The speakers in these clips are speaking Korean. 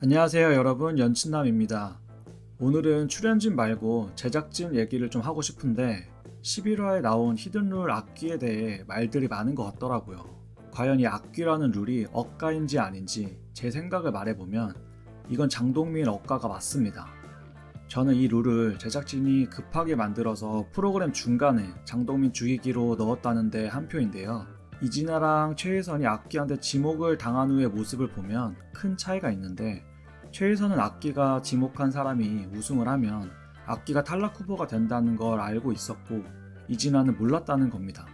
안녕하세요 여러분, 연친남입니다. 오늘은 출연진 말고 제작진 얘기를 좀 하고 싶은데 11화에 나온 히든룰 악귀에 대해 말들이 많은 것 같더라고요. 과연 이 악귀라는 룰이 억가인지 아닌지 제 생각을 말해보면 이건 장동민 억가가 맞습니다. 저는 이 룰을 제작진이 급하게 만들어서 프로그램 중간에 장동민 죽이기로 넣었다는데 한 표인데요. 이진아랑 최혜선이 악귀한테 지목을 당한 후의 모습을 보면 큰 차이가 있는데, 최혜선은 악귀가 지목한 사람이 우승을 하면 악귀가 탈락 후보가 된다는 걸 알고 있었고 이진아는 몰랐다는 겁니다.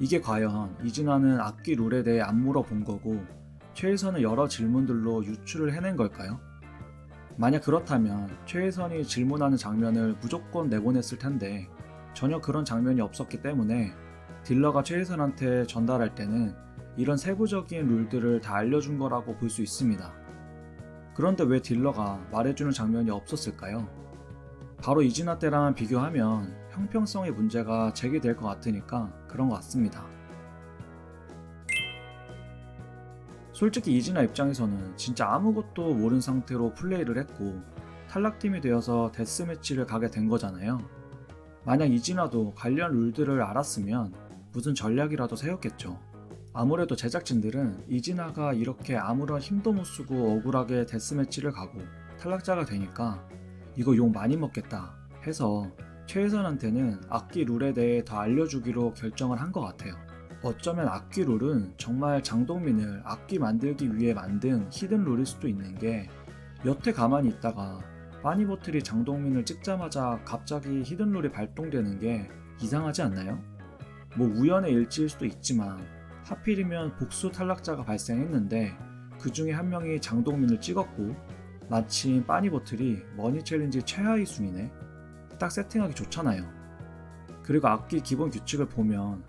이게 과연 이진아는 악귀 룰에 대해 안 물어본 거고 최혜선은 여러 질문들로 유추를 해낸 걸까요? 만약 그렇다면 최혜선이 질문하는 장면을 무조건 내보냈을 텐데 전혀 그런 장면이 없었기 때문에 딜러가 최혜선한테 전달할 때는 이런 세부적인 룰들을 다 알려준 거라고 볼 수 있습니다. 그런데 왜 딜러가 말해주는 장면이 없었을까요? 바로 이진아 때랑 비교하면 형평성의 문제가 제기될 것 같으니까 그런 것 같습니다. 솔직히 이진아 입장에서는 진짜 아무것도 모른 상태로 플레이를 했고 탈락팀이 되어서 데스매치를 가게 된 거잖아요. 만약 이진아도 관련 룰들을 알았으면 무슨 전략이라도 세웠겠죠. 아무래도 제작진들은 이진아가 이렇게 아무런 힘도 못 쓰고 억울하게 데스매치를 가고 탈락자가 되니까 이거 욕 많이 먹겠다 해서 최혜선한테는 악귀 룰에 대해 더 알려주기로 결정을 한 것 같아요. 어쩌면 악귀 룰은 정말 장동민을 악귀 만들기 위해 만든 히든 룰일 수도 있는 게, 여태 가만히 있다가 빠니보틀이 장동민을 찍자마자 갑자기 히든 룰이 발동되는 게 이상하지 않나요? 뭐 우연의 일치일 수도 있지만 하필이면 복수 탈락자가 발생했는데 그 중에 한 명이 장동민을 찍었고 마침 빠니보틀이 머니 챌린지 최하위 순위네. 딱 세팅하기 좋잖아요. 그리고 악기 기본 규칙을 보면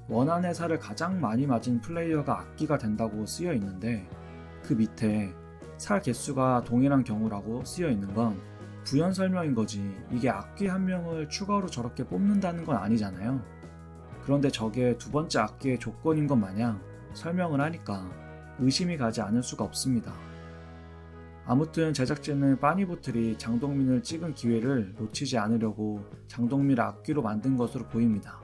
원한의 살을 가장 많이 맞은 플레이어가 악기가 된다고 쓰여 있는데, 그 밑에 살 개수가 동일한 경우라고 쓰여 있는 건 부연 설명인 거지, 이게 악기 한 명을 추가로 저렇게 뽑는다는 건 아니잖아요. 그런데 저게 두 번째 악기의 조건인 것 마냥 설명을 하니까 의심이 가지 않을 수가 없습니다. 아무튼 제작진은 빠니보틀이 장동민을 찍은 기회를 놓치지 않으려고 장동민을 악귀로 만든 것으로 보입니다.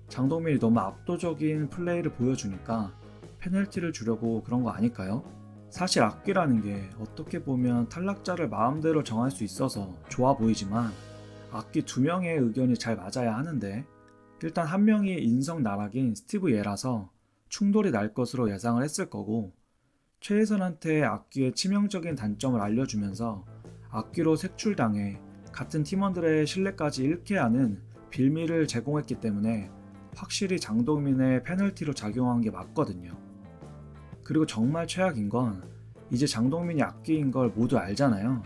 장동민이 너무 압도적인 플레이를 보여주니까 페널티를 주려고 그런 거 아닐까요? 사실 악귀라는 게 어떻게 보면 탈락자를 마음대로 정할 수 있어서 좋아 보이지만 악귀 두 명의 의견이 잘 맞아야 하는데, 일단 한 명이 인성 나락인 스티브 예라서 충돌이 날 것으로 예상을 했을 거고, 최혜선한테 악귀의 치명적인 단점을 알려주면서 악귀로 색출당해 같은 팀원들의 신뢰까지 잃게 하는 빌미를 제공했기 때문에 확실히 장동민의 페널티로 작용한 게 맞거든요. 그리고 정말 최악인 건 이제 장동민이 악귀인 걸 모두 알잖아요.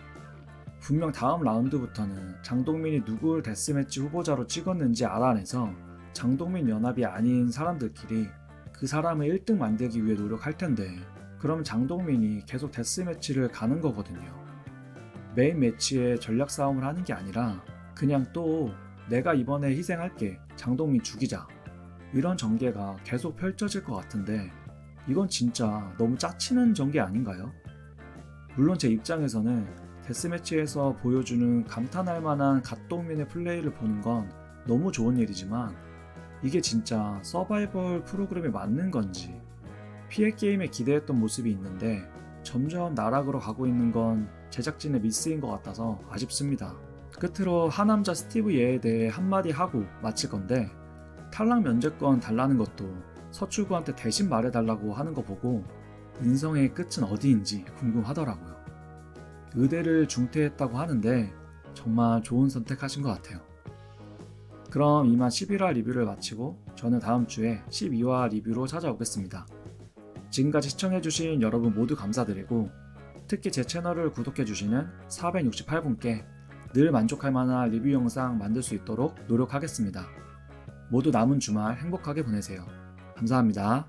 분명 다음 라운드부터는 장동민이 누굴 데스매치 후보자로 찍었는지 알아내서 장동민 연합이 아닌 사람들끼리 그 사람을 1등 만들기 위해 노력할 텐데, 그럼 장동민이 계속 데스매치를 가는 거거든요. 메인 매치에 전략 싸움을 하는 게 아니라 그냥 또 내가 이번에 희생할게, 장동민 죽이자, 이런 전개가 계속 펼쳐질 것 같은데 이건 진짜 너무 짜치는 전개 아닌가요? 물론 제 입장에서는 데스매치에서 보여주는 감탄할 만한 갓동민의 플레이를 보는 건 너무 좋은 일이지만 이게 진짜 서바이벌 프로그램에 맞는 건지, 피해 게임에 기대했던 모습이 있는데 점점 나락으로 가고 있는 건 제작진의 미스인 것 같아서 아쉽습니다. 끝으로 하남자 스티브 예에 대해 한마디 하고 마칠 건데, 탈락 면제권 달라는 것도 서출구한테 대신 말해달라고 하는 거 보고 인성의 끝은 어디인지 궁금하더라고요. 의대를 중퇴했다고 하는데 정말 좋은 선택하신 것 같아요. 그럼 이만 11화 리뷰를 마치고 저는 다음 주에 12화 리뷰로 찾아오겠습니다. 지금까지 시청해주신 여러분 모두 감사드리고, 특히 제 채널을 구독해주시는 468분께 늘 만족할 만한 리뷰 영상 만들 수 있도록 노력하겠습니다. 모두 남은 주말 행복하게 보내세요. 감사합니다.